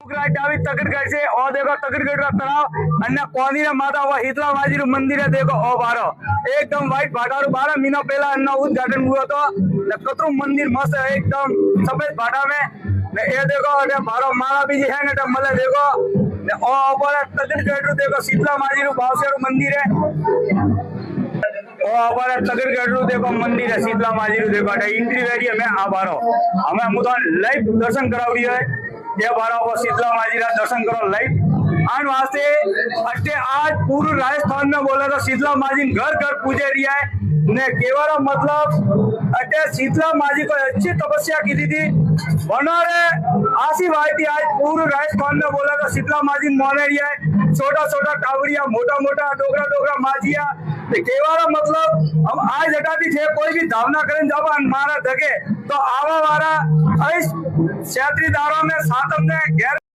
डावी तकड़गढ़ से और देखो तकड़गढ़ का तलाव अन्य कौनी माता हुआ हीतला माजी मंदिर है देखो और बारो एकदम व्हाइट भाटा 12 महीना पहला अन्ना उद्घाटन हुआ तो कतरू मंदिर मस्त है एकदम सफेद भाटा में ये देखो बारो माला बीज है ना मले देखो और तकड़गढ़ देखो शीतला माजी भावसेर मंदिर है और तकड़गढ़ देखो मंदिर है शीतला माजी देखो इंटीरियर में आ बारो हमें मुदा लाइव दर्शन करावी है ये बारा वो शीतला माजी का दर्शन करो लाइव आन वास्ते अटे आज पूरे राजस्थान में बोला तो शीतला माजी घर घर पूजे रिया है ने केवरा मतलब अटे शीतला माजी को अच्छी तपस्या की थी बनारे आसी भाई थी आज पूरे राजस्थान में बोला तो शीतला माजी मोने रिया है छोटा छोटा टावड़िया मोटा मोटा डोगरा डोगरा माजिया केवरा मतलब हम आज हटाती थे कोई भी धावना करें जब मारा धके तो आवा वारा इस क्षेत्रीय दारों में सातम ने गैर